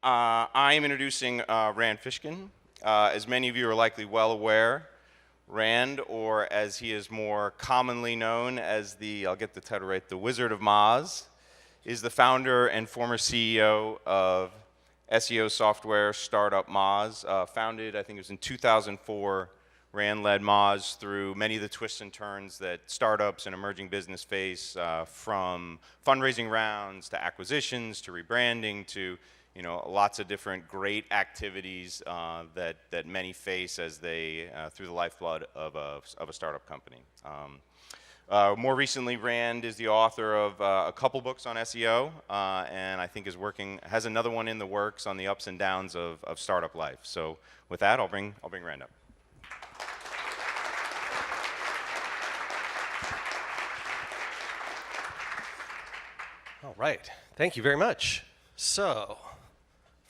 I am introducing Rand Fishkin. As many of you are likely well aware, Rand, or as he is more commonly known as I'll get the title right, the Wizard of Moz, is the founder and former CEO of SEO software startup Moz. Founded, I think it was in 2004, Rand led Moz through many of the twists and turns that startups and emerging business face, from fundraising rounds to acquisitions to rebranding to lots of different great activities that many face as they through the lifeblood of a startup company. More recently, Rand is the author of a couple books on SEO, and I think has another one in the works on the ups and downs of startup life. So with that, I'll bring Rand up. All right, thank you very much. So,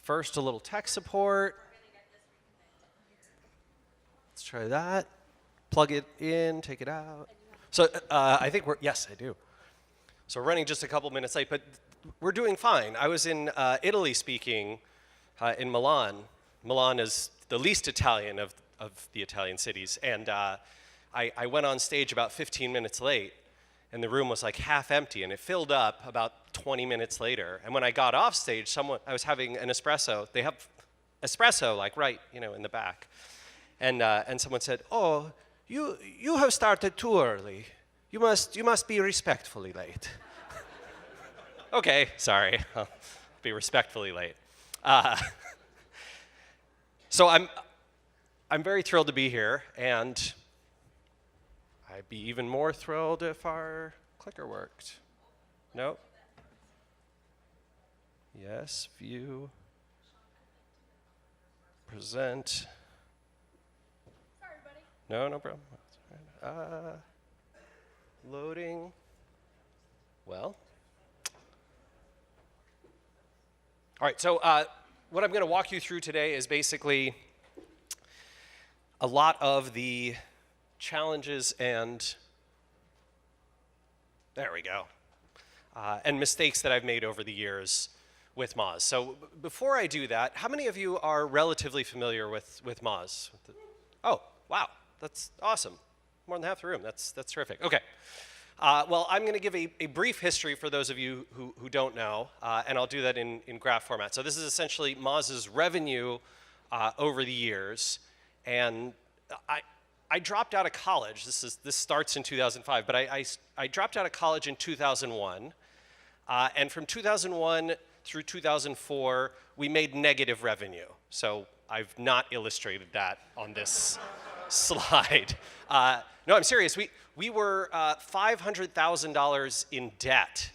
first a little tech support. Let's try that. Plug it in, take it out. So I think yes, I do. So we're running just a couple minutes late, but we're doing fine. I was in Italy speaking in Milan. Milan is the least Italian of the Italian cities, and I went on stage about 15 minutes late, and the room was like half empty, and it filled up about 20 minutes later. And when I got off stage, I was having an espresso. They have espresso like right, in the back, and someone said, "Oh, you have started too early. You must be respectfully late." Okay, sorry, I'll be respectfully late. So I'm very thrilled to be here, and I'd be even more thrilled if our clicker worked. No? Yes, view, present. Sorry, buddy. No problem. Loading. Well. All right, so what I'm going to walk you through today is basically a lot of the challenges and, there we go, and mistakes that I've made over the years with Moz. So before I do that, how many of you are relatively familiar with Moz? Oh, wow, that's awesome. More than half the room, that's terrific. Okay, well, I'm gonna give a brief history for those of you who don't know, and I'll do that in graph format. So this is essentially Moz's revenue over the years, and I dropped out of college. This starts in 2005, but I dropped out of college in 2001, and from 2001 through 2004, we made negative revenue. So I've not illustrated that on this slide. No, I'm serious. We were $500,000 in debt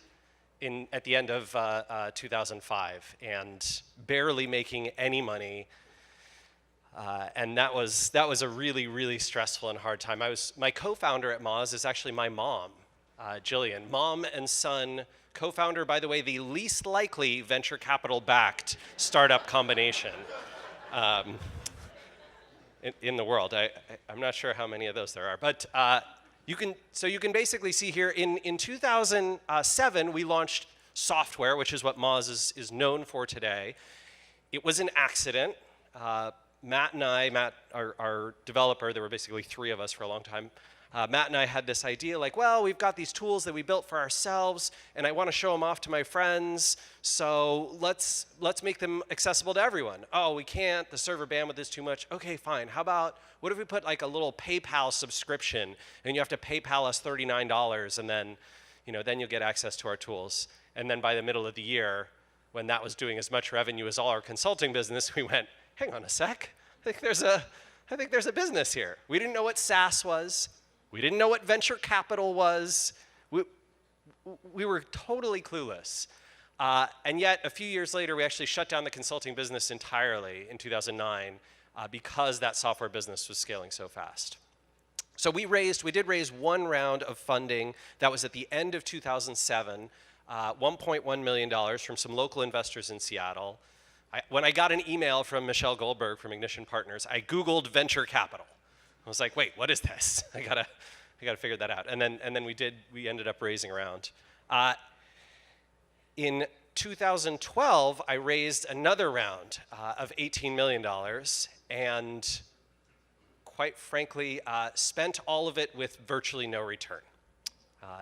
at the end of 2005, and barely making any money. And that was a really, really stressful and hard time. My co-founder at Moz is actually my mom, Jillian. Mom and son co-founder, by the way, the least likely venture capital-backed startup combination in the world. I'm not sure how many of those there are, but you can basically see here in 2007 we launched software, which is what Moz is known for today. It was an accident. Matt, our developer, there were basically three of us for a long time. Matt and I had this idea like, well, we've got these tools that we built for ourselves, and I want to show them off to my friends, so let's make them accessible to everyone. Oh, we can't, the server bandwidth is too much. Okay, fine. What if we put like a little PayPal subscription, and you have to PayPal us $39, and then you'll get access to our tools. And then by the middle of the year, when that was doing as much revenue as all our consulting business, we went, hang on a sec, I think there's a business here. We didn't know what SaaS was. We didn't know what venture capital was. We were totally clueless. And yet, a few years later, we actually shut down the consulting business entirely in 2009 because that software business was scaling so fast. So we did raise one round of funding. That was at the end of 2007, $1.1 million from some local investors in Seattle. When I got an email from Michelle Goldberg from Ignition Partners, I Googled venture capital. I was like, wait, what is this? I gotta figure that out. And then we ended up raising around. In 2012, I raised another round of $18 million, and quite frankly, spent all of it with virtually no return.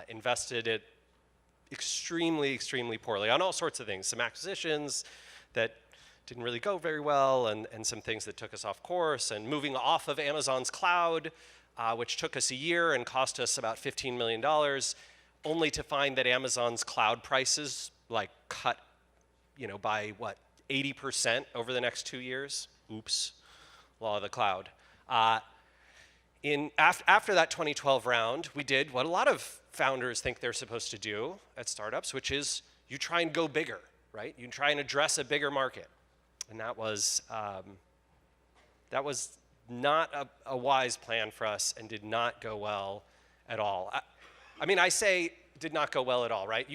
Invested it extremely, extremely poorly on all sorts of things. Some acquisitions that didn't really go very well, and some things that took us off course, and moving off of Amazon's cloud, which took us a year and cost us about $15 million, only to find that Amazon's cloud prices like cut, by what, 80% over the next 2 years? Oops, law of the cloud. After that 2012 round, we did what a lot of founders think they're supposed to do at startups, which is you try and go bigger, right? You try and address a bigger market. And that was not a wise plan for us and did not go well at all. I say did not go well at all, right?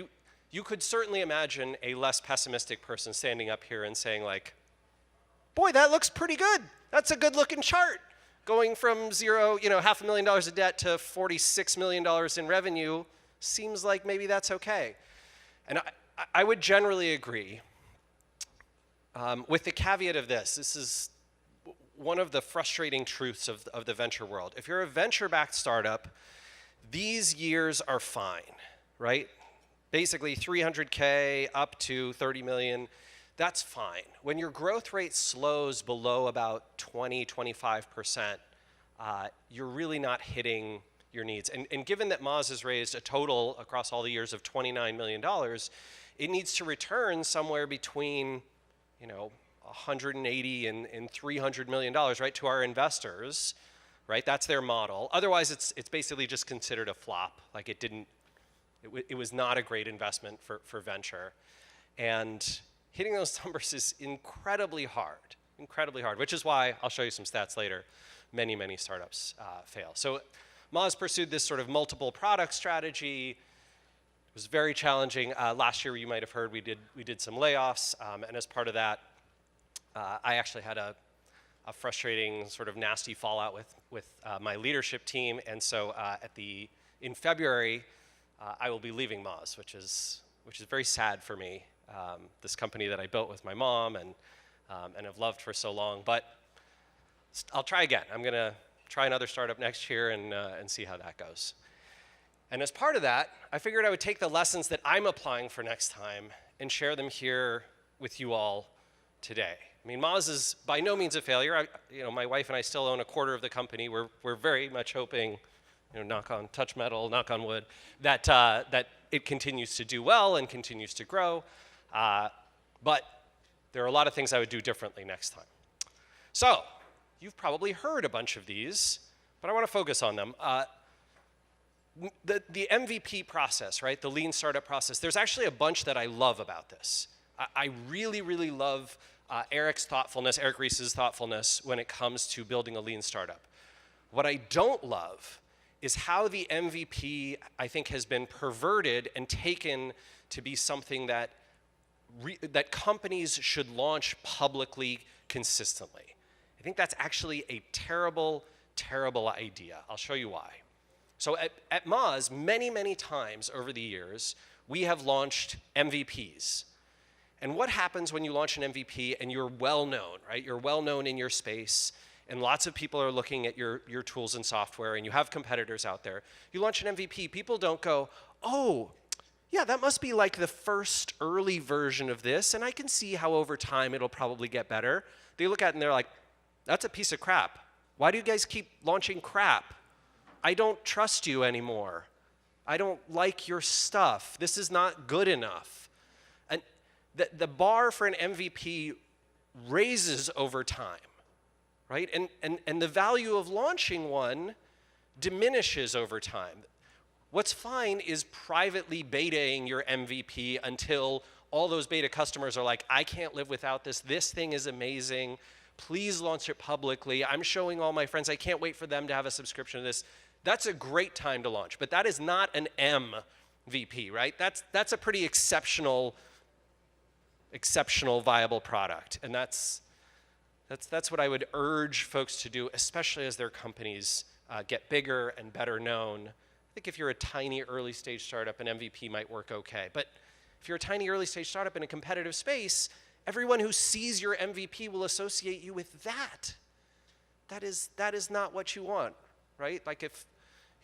You could certainly imagine a less pessimistic person standing up here and saying like, boy, that looks pretty good. That's a good looking chart. Going from zero, $500,000 of debt to $46 million in revenue seems like maybe that's okay. And I would generally agree, with the caveat of this. This is one of the frustrating truths of the venture world. If you're a venture-backed startup, these years are fine, right? Basically 300K up to 30 million, that's fine. When your growth rate slows below about 20-25%, you're really not hitting your needs. And given that Moz has raised a total across all the years of $29 million, it needs to return somewhere between 180 and $300 million, right, to our investors, right? That's their model. Otherwise, it's basically just considered a flop. Like it was not a great investment for venture. And hitting those numbers is incredibly hard, which is why, I'll show you some stats later, many, many startups fail. So Moz pursued this sort of multiple product strategy. It was very challenging. Last year, you might have heard, we did some layoffs, and as part of that, I actually had a frustrating, sort of nasty fallout with my leadership team, and so in February, I will be leaving Moz, which is very sad for me. This company that I built with my mom and have loved for so long, but I'll try again. I'm gonna try another startup next year and see how that goes. And as part of that, I figured I would take the lessons that I'm applying for next time and share them here with you all today. I mean, Moz is by no means a failure. My wife and I still own a quarter of the company. We're very much hoping, touch metal, knock on wood, that it continues to do well and continues to grow. But there are a lot of things I would do differently next time. So, you've probably heard a bunch of these, but I want to focus on them. The MVP process, right? The lean startup process. There's actually a bunch that I love about this. I really, really love Eric Ries's thoughtfulness when it comes to building a lean startup. What I don't love is how the MVP, I think, has been perverted and taken to be something that companies should launch publicly consistently. I think that's actually a terrible, terrible idea. I'll show you why. So at Moz, many, many times over the years, we have launched MVPs. And what happens when you launch an MVP and you're well known, right? You're well known in your space, and lots of people are looking at your tools and software, and you have competitors out there. You launch an MVP, people don't go, oh, yeah, that must be like the first early version of this, and I can see how over time it'll probably get better. They look at it and they're like, that's a piece of crap. Why do you guys keep launching crap? I don't trust you anymore. I don't like your stuff. This is not good enough. And the bar for an MVP raises over time, right? And the value of launching one diminishes over time. What's fine is privately betaing your MVP until all those beta customers are like, I can't live without this. This thing is amazing. Please launch it publicly. I'm showing all my friends. I can't wait for them to have a subscription to this. That's a great time to launch, but that is not an MVP, right? That's a pretty exceptional viable product, and that's what I would urge folks to do, especially as their companies get bigger and better known. I think if you're a tiny early stage startup, an MVP might work okay, but if you're a tiny early stage startup in a competitive space, everyone who sees your MVP will associate you with that. That is not what you want, right? Like if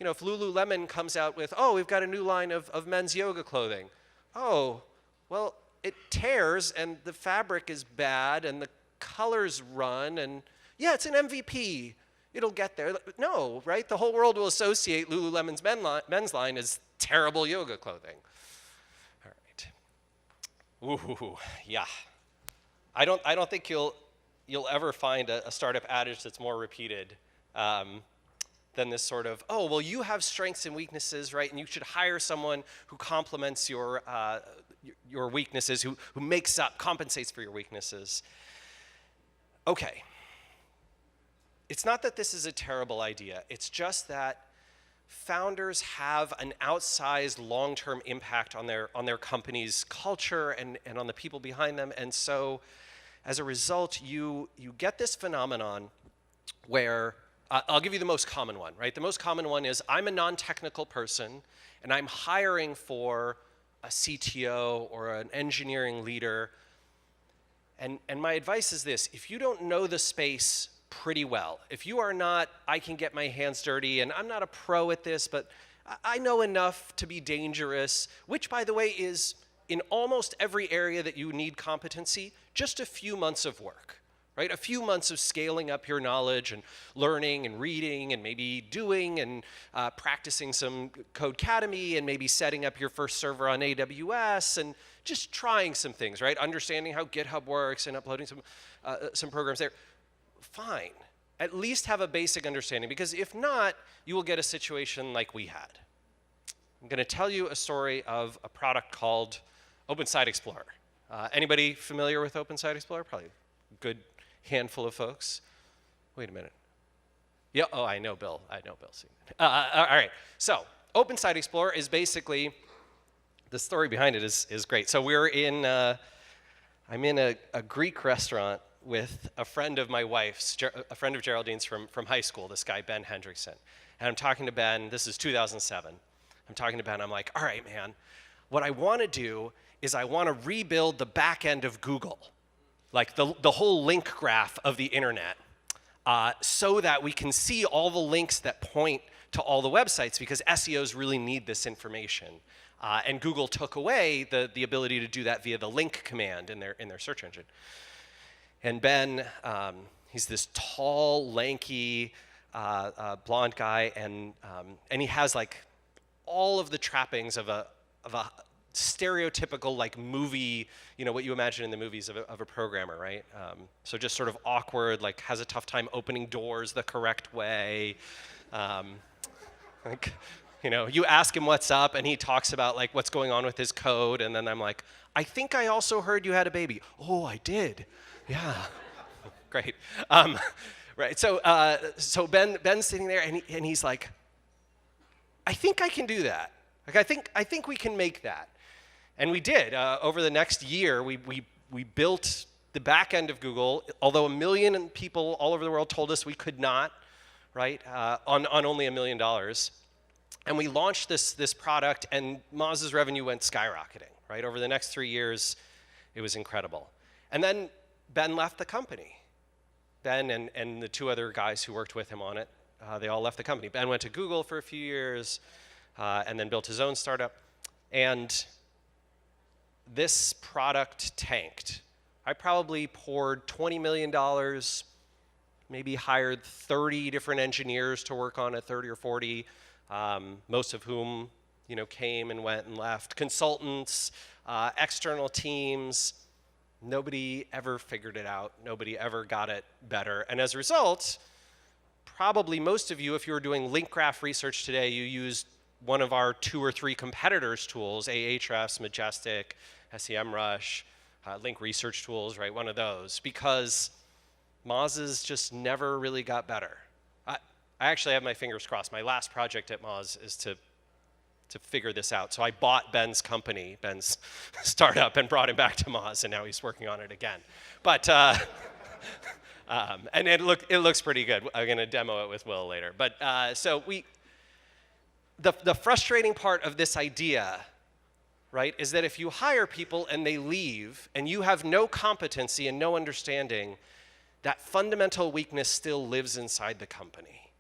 Lululemon comes out with, oh, we've got a new line of men's yoga clothing. Oh, well, it tears and the fabric is bad and the colors run and yeah, it's an MVP. It'll get there. No, right? The whole world will associate Lululemon's men's line as terrible yoga clothing. All right. Ooh, yeah. I don't think you'll ever find a startup adage that's more repeated than this sort of, oh, well, you have strengths and weaknesses, right? And you should hire someone who complements your weaknesses, who compensates for your weaknesses. Okay. It's not that this is a terrible idea. It's just that founders have an outsized long-term impact on their company's culture and on the people behind them. And so as a result, you get this phenomenon where, I'll give you the most common one, right? The most common one is I'm a non-technical person and I'm hiring for a CTO or an engineering leader. And my advice is this: if you don't know the space pretty well, if you are not, I can get my hands dirty and I'm not a pro at this, but I know enough to be dangerous, which by the way is in almost every area that you need competency, just a few months of work, right? A few months of scaling up your knowledge and learning and reading and maybe doing and practicing some Codecademy and maybe setting up your first server on AWS and just trying some things, right? Understanding how GitHub works and uploading some programs there. Fine. At least have a basic understanding, because if not, you will get a situation like we had. I'm going to tell you a story of a product called OpenSite Explorer. Anybody familiar with OpenSite Explorer? Probably a good handful of folks. Wait a minute. Yeah, oh, I know Bill. All right, so OpenSite Explorer is basically, the story behind it is great. So I'm in a Greek restaurant with a friend of my wife's, a friend of Geraldine's from high school, this guy, Ben Hendrickson. And I'm talking to Ben, this is 2007. I'm talking to Ben, I'm like, all right, man, what I want to do is I want to rebuild the back end of Google, like the whole link graph of the internet, so that we can see all the links that point to all the websites, because SEOs really need this information. And Google took away the ability to do that via the link command in their search engine. And Ben, he's this tall, lanky, blonde guy, and he has like all of the trappings of a stereotypical like movie, what you imagine in the movies of a programmer, right? So just sort of awkward, like has a tough time opening doors the correct way. You ask him what's up, and he talks about like what's going on with his code, and then I'm like, I think I also heard you had a baby. Oh, I did. Yeah, great. Right. So Ben's sitting there, and he's like, I think I can do that. Like I think we can make that, and we did. Over the next year, we built the back end of Google. Although 1 million people all over the world told us we could not, right? On only $1 million. And we launched this product, and Moz's revenue went skyrocketing, right? Over the next 3 years, it was incredible. And then Ben left the company. Ben and the 2 other guys who worked with him on it, they all left the company. Ben went to Google for a few years, and then built his own startup. And this product tanked. I probably poured $20 million, maybe hired 30 different engineers to work on it, 30 or 40. Most of whom, came and went and left. Consultants, external teams, nobody ever figured it out. Nobody ever got it better. And as a result, probably most of you, if you were doing link graph research today, you used one of our 2 or 3 competitors' tools, Ahrefs, Majestic, SEMrush, link research tools, right? One of those, because Moz's just never really got better. I actually have my fingers crossed. My last project at Moz is to figure this out. So I bought Ben's company, Ben's startup, and brought him back to Moz, and now he's working on it again. But and it looks pretty good. I'm going to demo it with Will later. But so the frustrating part of this idea right, is that if you hire people and they leave and you have no competency and no understanding, that fundamental weakness still lives inside the company.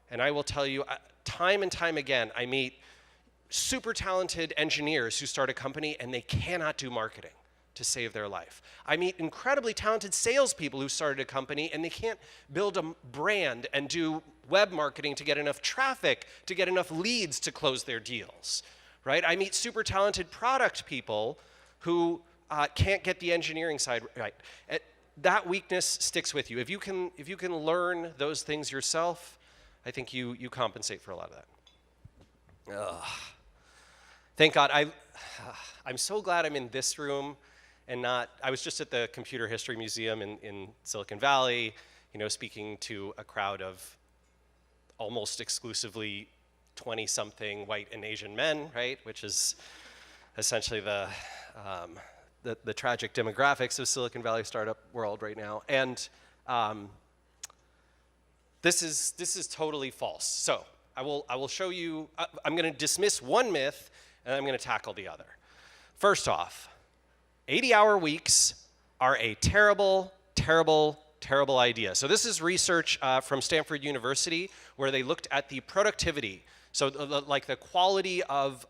And I will tell you, time and time again, I meet super talented engineers who start a company and they cannot do marketing to save their life. I meet incredibly talented salespeople who started a company and they can't build a brand and do web marketing to get enough traffic, to get enough leads to close their deals, right? I meet super talented product people who can't get the engineering side right. That weakness sticks with you. If you can learn those things yourself, I think you compensate for a lot of that. Ugh. Thank God. I'm so glad I'm in this room and not, I was just at the Computer History Museum in Silicon Valley, speaking to a crowd of almost exclusively 20-something white and Asian men, right? Which is essentially the tragic demographics of Silicon Valley startup world right now. And this is totally false. So I will show you, I'm going to dismiss one myth and I'm going to tackle the other. First off, 80-hour weeks are a terrible, terrible, terrible idea. So this is research from Stanford University where they looked at the productivity, so like the quality of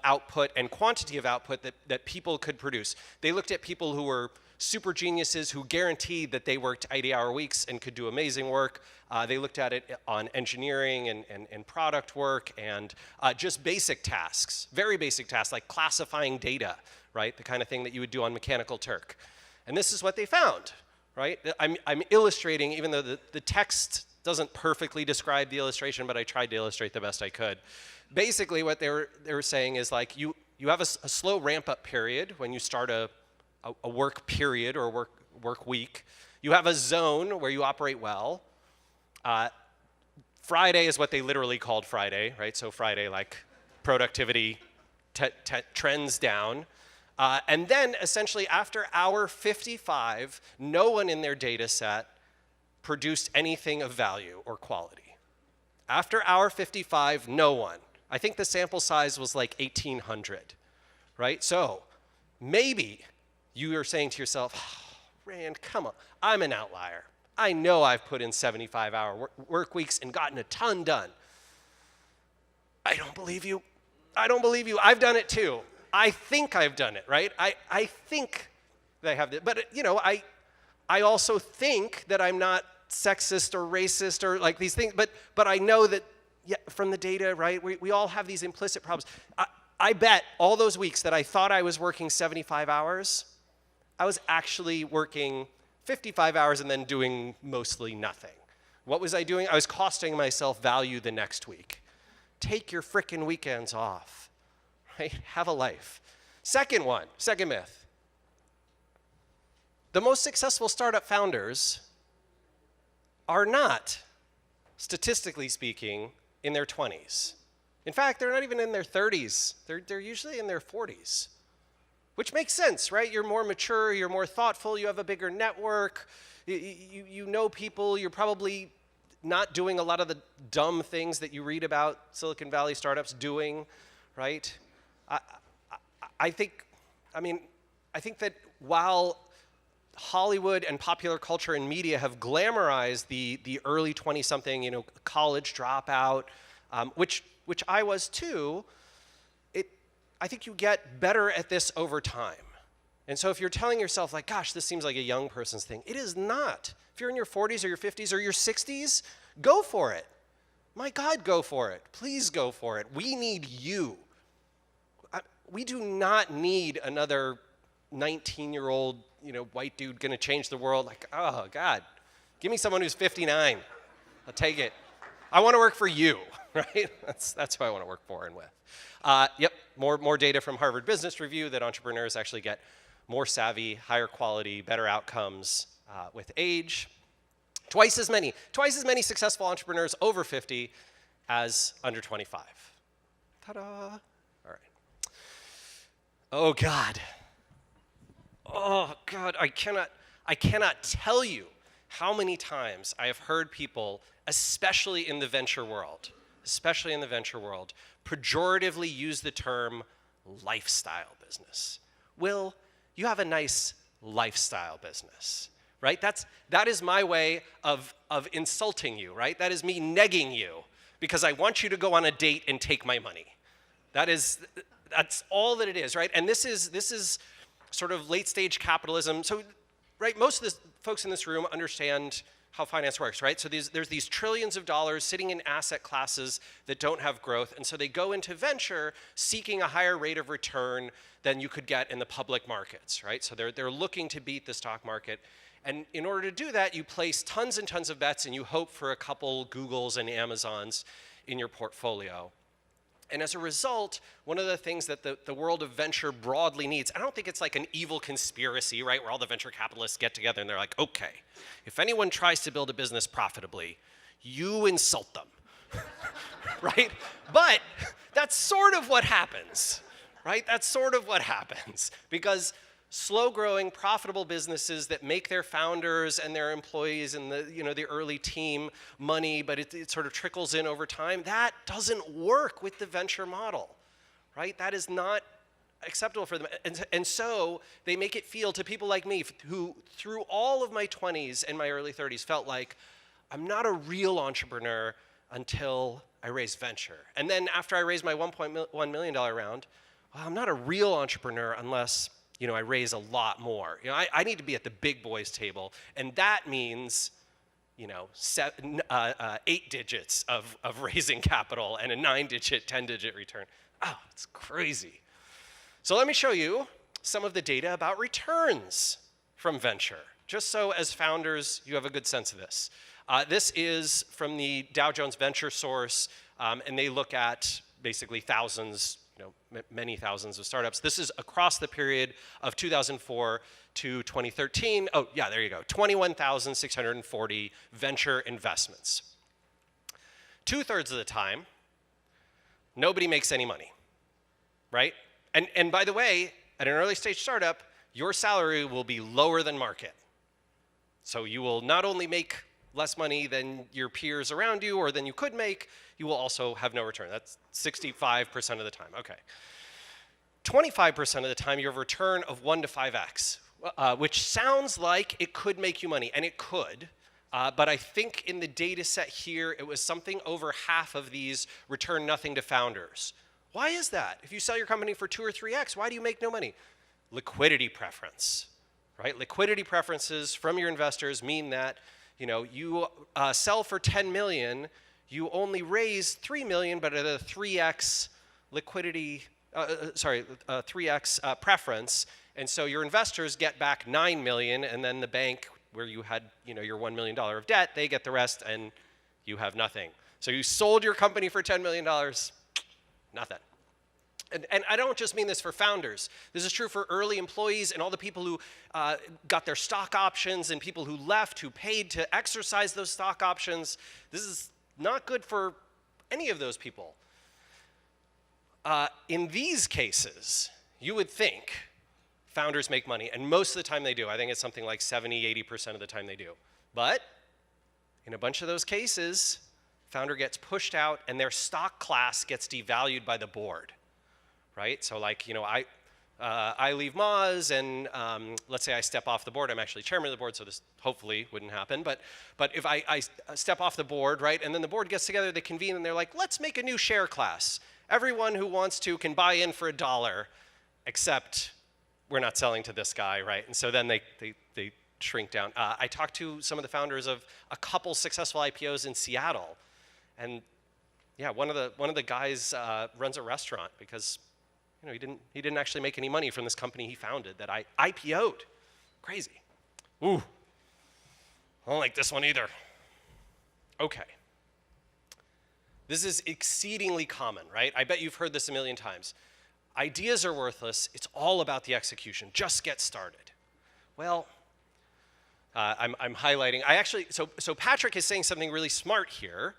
output and quantity of output that people could produce. They looked at people who were super geniuses who guaranteed that they worked 80-hour weeks and could do amazing work. They looked at it on engineering and product work and just basic tasks, very basic tasks like classifying data, right? The kind of thing that you would do on Mechanical Turk. And this is what they found, right? I'm illustrating, even though the text doesn't perfectly describe the illustration, but I tried to illustrate the best I could. Basically, what they were saying is like you have a slow ramp-up period when you start a work period or work week. You have a zone where you operate well. Friday is what they literally called Friday, right? So Friday, like productivity trends down. And then essentially after hour 55, no one in their data set produced anything of value or quality. After hour 55, no one. I think the sample size was like 1,800, right? So maybe you are saying to yourself, oh, Rand, come on, I'm an outlier. I know I've put in 75-hour work weeks and gotten a ton done. I don't believe you. I don't believe you. I've done it too. I think I've done it, right? I think that I have it. But, I also think that I'm not sexist or racist or like these things. But I know that from the data, right, we all have these implicit problems. I bet all those weeks that I thought I was working 75 hours, I was actually working 55 hours and then doing mostly nothing. What was I doing? I was costing myself value the next week. Take your frickin' weekends off, right? Have a life. Second myth. The most successful startup founders are not, statistically speaking, in their 20s. In fact, they're not even in their 30s. They're usually in their 40s. Which makes sense, right? You're more mature, you're more thoughtful, you have a bigger network, you know people, you're probably not doing a lot of the dumb things that you read about Silicon Valley startups doing, right? I think that while Hollywood and popular culture and media have glamorized the early 20-something, college dropout, which I was too, I think you get better at this over time. And so if you're telling yourself like, gosh, this seems like a young person's thing, it is not. If you're in your 40s or your 50s or your 60s, go for it. My God, go for it. Please go for it. We need you. We do not need another 19-year-old, white dude gonna change the world. Like, oh God, give me someone who's 59. I'll take it. I want to work for you, right? That's who I want to work for and with. More data from Harvard Business Review that entrepreneurs actually get more savvy, higher quality, better outcomes with age. Twice as many successful entrepreneurs over 50 as under 25. Ta-da! All right. Oh God, I cannot tell you how many times I have heard people, especially in the venture world, pejoratively use the term lifestyle business. Will, you have a nice lifestyle business, right? That is my way of insulting you, right? That is me negging you because I want you to go on a date and take my money. That's all that it is, right? And this is sort of late stage capitalism. So, right, most of the folks in this room understand how finance works, right? So there's these trillions of dollars sitting in asset classes that don't have growth, and so they go into venture seeking a higher rate of return than you could get in the public markets, right? So they're looking to beat the stock market. And in order to do that, you place tons and tons of bets and you hope for a couple Googles and Amazons in your portfolio. And as a result, one of the things that the world of venture broadly needs, I don't think it's like an evil conspiracy, right, where all the venture capitalists get together and they're like, okay, if anyone tries to build a business profitably, you insult them, right? But that's sort of what happens, right? That's sort of what happens because slow-growing, profitable businesses that make their founders and their employees and the early team money, but it sort of trickles in over time, that doesn't work with the venture model, right? That is not acceptable for them. And so they make it feel to people like me who through all of my 20s and my early 30s felt like I'm not a real entrepreneur until I raised venture. And then after I raised my $1.1 million round, well, I'm not a real entrepreneur unless I raise a lot more. I need to be at the big boys table, and that means, 8 digits of raising capital and a 9-digit, 10-digit return. Oh, it's crazy. So let me show you some of the data about returns from venture, just so as founders you have a good sense of this. This is from the Dow Jones Venture Source, and they look at basically many thousands of startups. This is across the period of 2004 to 2013. Oh, yeah, there you go. 21,640 venture investments. 2/3 of the time, nobody makes any money, right? And by the way, at an early stage startup, your salary will be lower than market. So you will not only make less money than your peers around you or than you could make, you will also have no return. That's 65% of the time. Okay. 25% of the time, you have a return of 1 to 5x, which sounds like it could make you money, and it could. But I think in the data set here, it was something over half of these return nothing to founders. Why is that? If you sell your company for 2 or 3x, why do you make no money? Liquidity preference, right? Liquidity preferences from your investors mean that you sell for 10 million, you only raise 3 million, but at a 3x liquidity, 3x preference, and so your investors get back 9 million, and then the bank where you had your $1 million of debt, they get the rest, and you have nothing. So you sold your company for $10 million, nothing. And I don't just mean this for founders. This is true for early employees and all the people who got their stock options and people who left, who paid to exercise those stock options. This is not good for any of those people. In these cases, you would think founders make money, and most of the time they do. I think it's something like 70, 80% of the time they do. But in a bunch of those cases, founder gets pushed out and their stock class gets devalued by the board. Right? So like, I leave Moz and let's say I step off the board. I'm actually chairman of the board, so this hopefully wouldn't happen. But if I step off the board, right, and then the board gets together, they convene and they're like, let's make a new share class. Everyone who wants to can buy in for $1, except we're not selling to this guy, right? And so then they shrink down. I talked to some of the founders of a couple successful IPOs in Seattle. And yeah, one of the guys runs a restaurant because he didn't actually make any money from this company he founded that I IPO'd. Crazy. Ooh, I don't like this one either. Okay. This is exceedingly common, right? I bet you've heard this a million times. Ideas are worthless. It's all about the execution. Just get started. Well, I'm highlighting. So Patrick is saying something really smart here,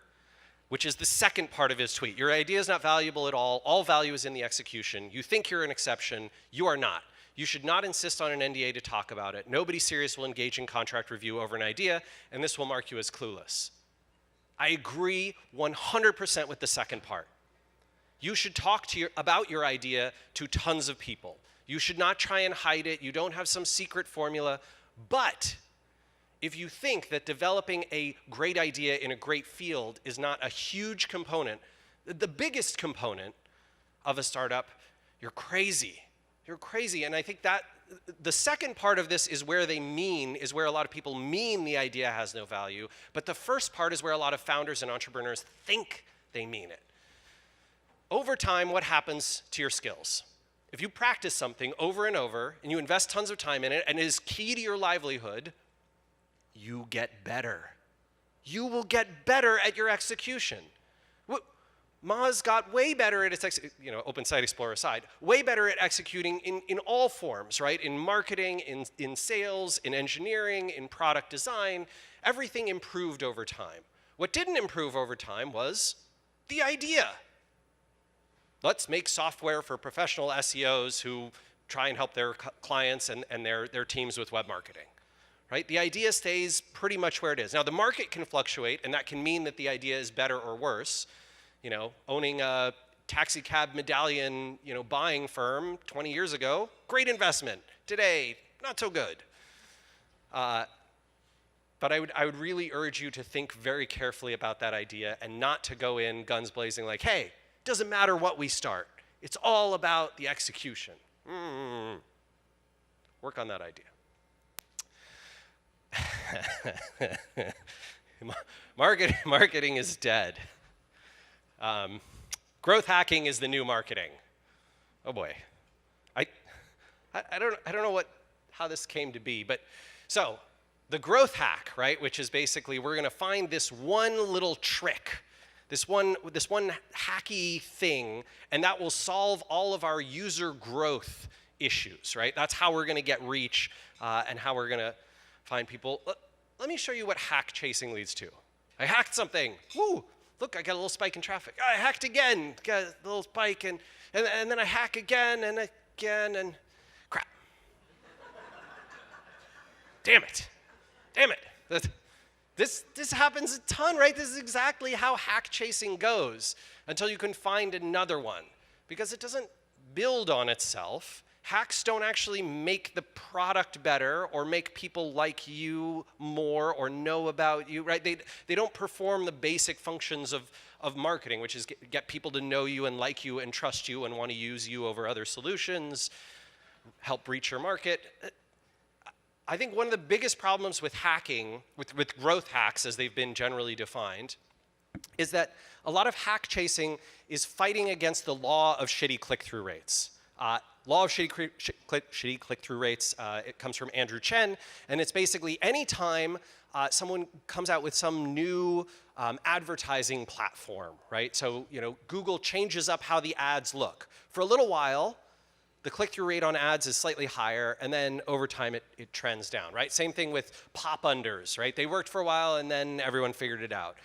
which is the second part of his tweet. Your idea is not valuable at all. All value is in the execution. You think you're an exception. You are not. You should not insist on an NDA to talk about it. Nobody serious will engage in contract review over an idea, and this will mark you as clueless. I agree 100% with the second part. You should talk about your idea to tons of people. You should not try and hide it. You don't have some secret formula. But if you think that developing a great idea in a great field is not a huge component, the biggest component of a startup, you're crazy. You're crazy. And I think that the second part of this is where a lot of people mean the idea has no value. But the first part is where a lot of founders and entrepreneurs think they mean it. Over time, what happens to your skills? If you practice something over and over and you invest tons of time in it and it is key to your livelihood, you get better. You will get better at your execution. Moz got way better at its, Open Site Explorer aside, way better at executing in all forms, right? In marketing, in sales, in engineering, in product design. Everything improved over time. What didn't improve over time was the idea. Let's make software for professional SEOs who try and help their clients and their teams with web marketing, right? The idea stays pretty much where it is. Now, the market can fluctuate, and that can mean that the idea is better or worse. Owning a taxi cab medallion, buying firm 20 years ago, great investment. Today, not so good. But I would really urge you to think very carefully about that idea and not to go in guns blazing like, hey, doesn't matter what we start. It's all about the execution. Work on that idea. Marketing is dead. Growth hacking is the new marketing. Oh boy. I don't know how this came to be, but so the growth hack, right, which is basically we're going to find this one little trick, this one hacky thing, and that will solve all of our user growth issues, right? That's how we're going to get reach and how we're going to find people. Let me show you what hack chasing leads to. I hacked something. Woo! Look, I got a little spike in traffic. I hacked again, got a little spike, and then I hack again, and crap. Damn it. This happens a ton, right? This is exactly how hack chasing goes until you can find another one, because it doesn't build on itself. Hacks don't actually make the product better or make people like you more or know about you, right? They don't perform the basic functions of marketing, which is get people to know you and like you and trust you and want to use you over other solutions, help reach your market. I think one of the biggest problems with hacking, with growth hacks as they've been generally defined, is that a lot of hack chasing is fighting against the law of shitty click-through rates. Law of shitty click-through rates, it comes from Andrew Chen, and it's basically any time someone comes out with some new advertising platform, right? So, Google changes up how the ads look. For a little while, the click-through rate on ads is slightly higher, and then over time it trends down, right? Same thing with pop-unders, right? They worked for a while, and then everyone figured it out.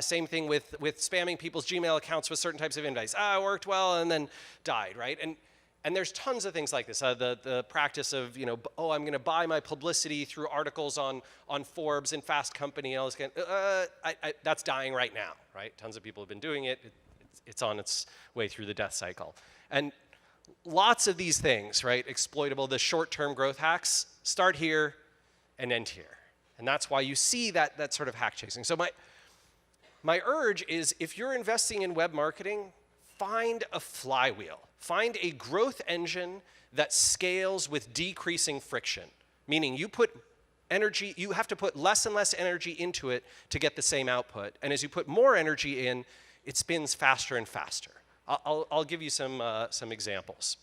Same thing with spamming people's Gmail accounts with certain types of invites. It worked well, and then died, right? And there's tons of things like this. The practice of, I'm going to buy my publicity through articles on Forbes and Fast Company and all this kind of, that's dying right now, right? Tons of people have been doing it. It's on its way through the death cycle. And lots of these things, right, exploitable, the short-term growth hacks, start here and end here. And that's why you see that sort of hack chasing. So my urge is, if you're investing in web marketing, find a flywheel. Find a growth engine that scales with decreasing friction, meaning you have to put less and less energy into it to get the same output. And as you put more energy in, it spins faster and faster. I'll give you some examples.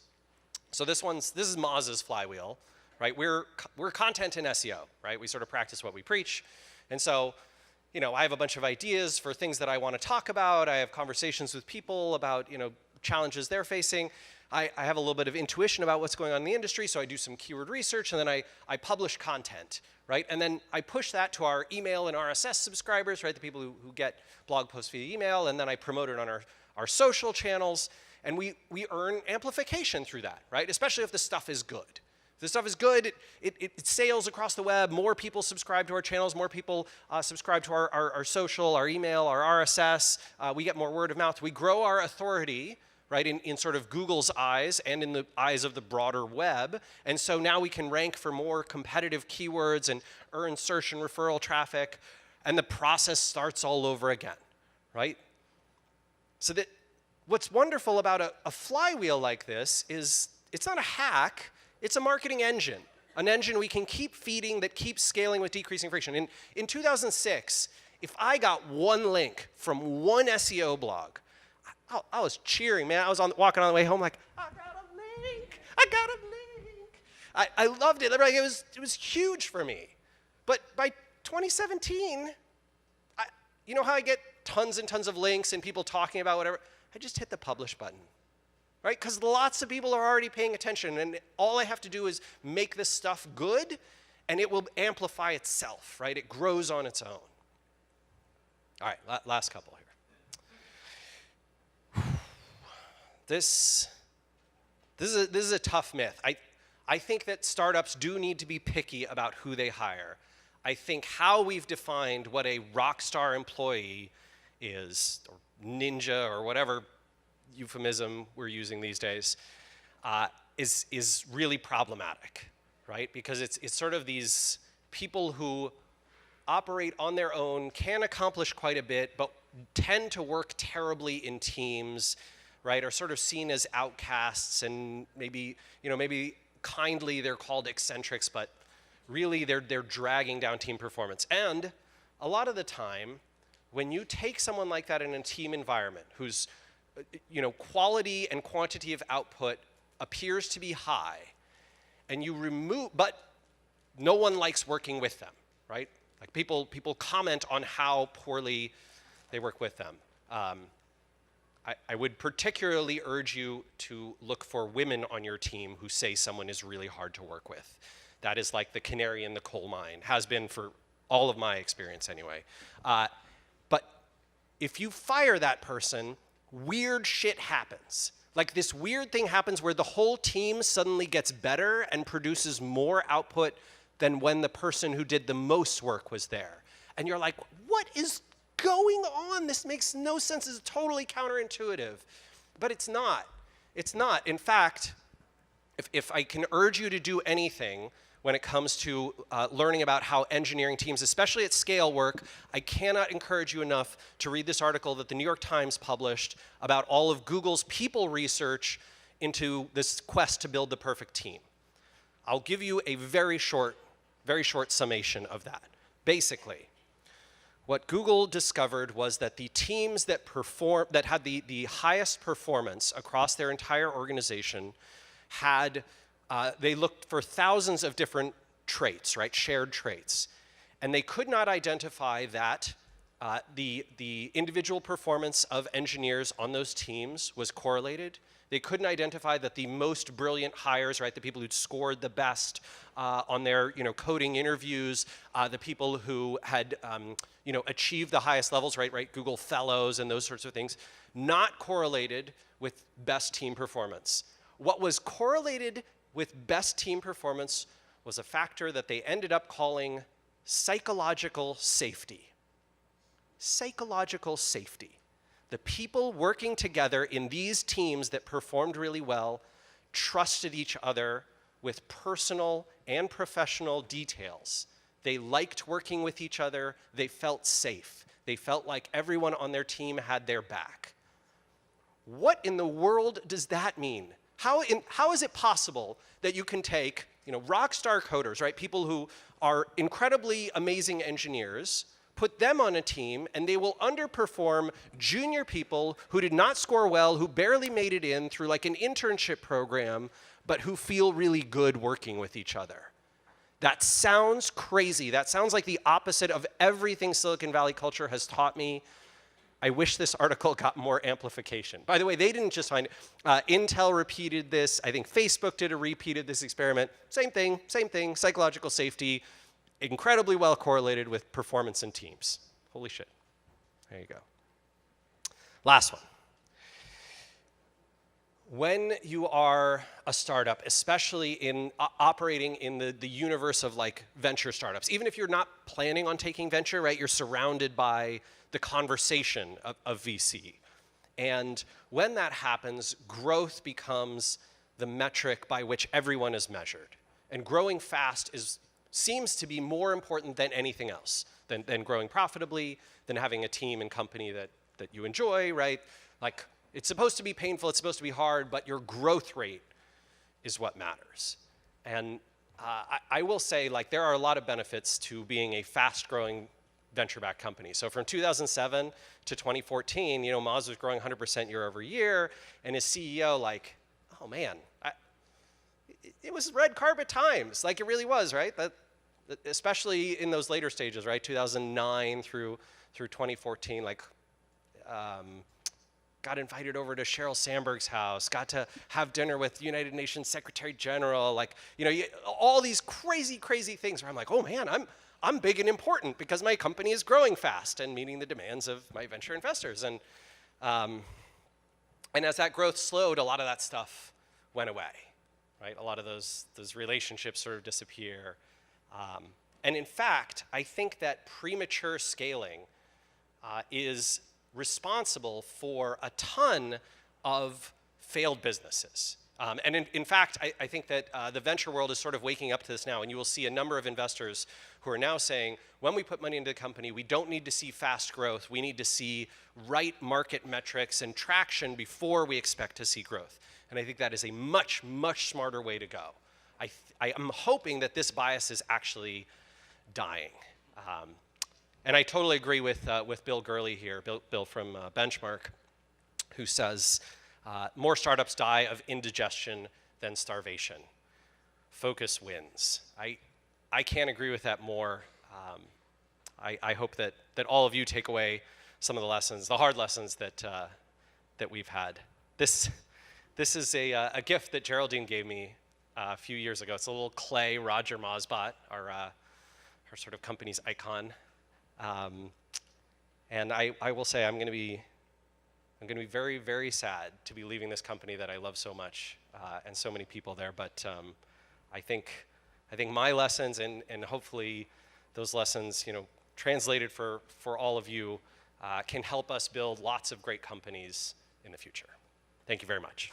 So this is Moz's flywheel, right? We're content and SEO, right? We sort of practice what we preach. And so, I have a bunch of ideas for things that I want to talk about. I have conversations with people about, challenges they're facing. I have a little bit of intuition about what's going on in the industry, so I do some keyword research, and then I publish content, right? And then I push that to our email and RSS subscribers, right? The people who get blog posts via email, and then I promote it on our social channels, and we earn amplification through that, right? Especially if the stuff is good. If the stuff is good, it sails across the web, more people subscribe to our channels, more people subscribe to our social, our email, our RSS, we get more word of mouth. We grow our authority, right, in sort of Google's eyes and in the eyes of the broader web. And so now we can rank for more competitive keywords and earn search and referral traffic, and the process starts all over again, right? So that what's wonderful about a flywheel like this is it's not a hack, it's a marketing engine. An engine we can keep feeding that keeps scaling with decreasing friction. In 2006, if I got one link from one SEO blog, I was cheering, man. I was walking on the way home like, I got a link, I got a link. I loved it. It was huge for me. But by 2017, you know how I get tons and tons of links and people talking about whatever? I just hit the publish button, right? Because lots of people are already paying attention, and all I have to do is make this stuff good, and it will amplify itself, right? It grows on its own. All right, last couple here. This is a tough myth. I think that startups do need to be picky about who they hire. I think how we've defined what a rock star employee is, or ninja, or whatever euphemism we're using these days, is really problematic, right? Because it's sort of these people who operate on their own, can accomplish quite a bit, but tend to work terribly in teams, right? Are sort of seen as outcasts, and maybe kindly they're called eccentrics, but really they're dragging down team performance. And a lot of the time, when you take someone like that in a team environment whose quality and quantity of output appears to be high, and you remove, but no one likes working with them, right? Like people comment on how poorly they work with them. I would particularly urge you to look for women on your team who say someone is really hard to work with. That is like the canary in the coal mine, has been for all of my experience anyway. But if you fire that person, weird shit happens. Like this weird thing happens where the whole team suddenly gets better and produces more output than when the person who did the most work was there. And you're like, what is going on? This makes no sense. It's totally counterintuitive. But it's not. It's not. In fact, if I can urge you to do anything when it comes to learning about how engineering teams, especially at scale, work, I cannot encourage you enough to read this article that the New York Times published about all of Google's people research into this quest to build the perfect team. I'll give you a very short summation of that. Basically, what Google discovered was that the teams that had the highest performance across their entire organization had, they looked for thousands of different traits, right, shared traits. And they could not identify that the individual performance of engineers on those teams was correlated. They couldn't identify that the most brilliant hires, right, the people who'd scored the best on their coding interviews, the people who had achieved the highest levels, right, Google Fellows and those sorts of things, not correlated with best team performance. What was correlated with best team performance was a factor that they ended up calling psychological safety. Psychological safety. The people working together in these teams that performed really well trusted each other with personal and professional details. They liked working with each other. They felt safe. They felt like everyone on their team had their back. What in the world does that mean? How is it possible that you can take rock star coders, right, people who are incredibly amazing engineers, put them on a team, and they will underperform junior people who did not score well, who barely made it in through like an internship program, but who feel really good working with each other? That sounds crazy. That sounds like the opposite of everything Silicon Valley culture has taught me. I wish this article got more amplification. By the way, they didn't just find it. Intel repeated this. I think Facebook did a repeat of this experiment. Same thing, psychological safety, incredibly well correlated with performance in teams. Holy shit. There you go. Last one. When you are a startup, especially in operating in the universe of like venture startups, even if you're not planning on taking venture, right, you're surrounded by the conversation of VC. And when that happens, growth becomes the metric by which everyone is measured. And growing fast seems to be more important than anything else, than growing profitably, than having a team and company that you enjoy, right? Like, it's supposed to be painful, it's supposed to be hard, but your growth rate is what matters. And I will say, like, there are a lot of benefits to being a fast-growing venture-backed company. So from 2007 to 2014, you know, Moz was growing 100% year over year, and his CEO, like, oh man, it was red carpet times, like it really was, right? Especially in those later stages, right? 2009 through 2014, like, got invited over to Sheryl Sandberg's house, got to have dinner with United Nations Secretary General, like, you know, all these crazy, crazy things where I'm like, oh man, I'm big and important because my company is growing fast and meeting the demands of my venture investors. And as that growth slowed, a lot of that stuff went away, right? A lot of those relationships sort of disappear. And in fact, I think that premature scaling is responsible for a ton of failed businesses. And in fact, I think that the venture world is sort of waking up to this now, and you will see a number of investors who are now saying, when we put money into a company, we don't need to see fast growth. We need to see right market metrics and traction before we expect to see growth. And I think that is a much, much smarter way to go. I am hoping that this bias is actually dying. And I totally agree with Bill Gurley here, Bill from Benchmark, who says, more startups die of indigestion than starvation. Focus wins. I can't agree with that more. I hope that all of you take away some of the lessons, the hard lessons that we've had. This is a gift that Geraldine gave me a few years ago. It's a little clay Roger Mosbot, our sort of company's icon. And I will say I'm going to be very, very sad to be leaving this company that I love so much and so many people there. But I think my lessons and hopefully those lessons, you know, translated for all of you, can help us build lots of great companies in the future. Thank you very much.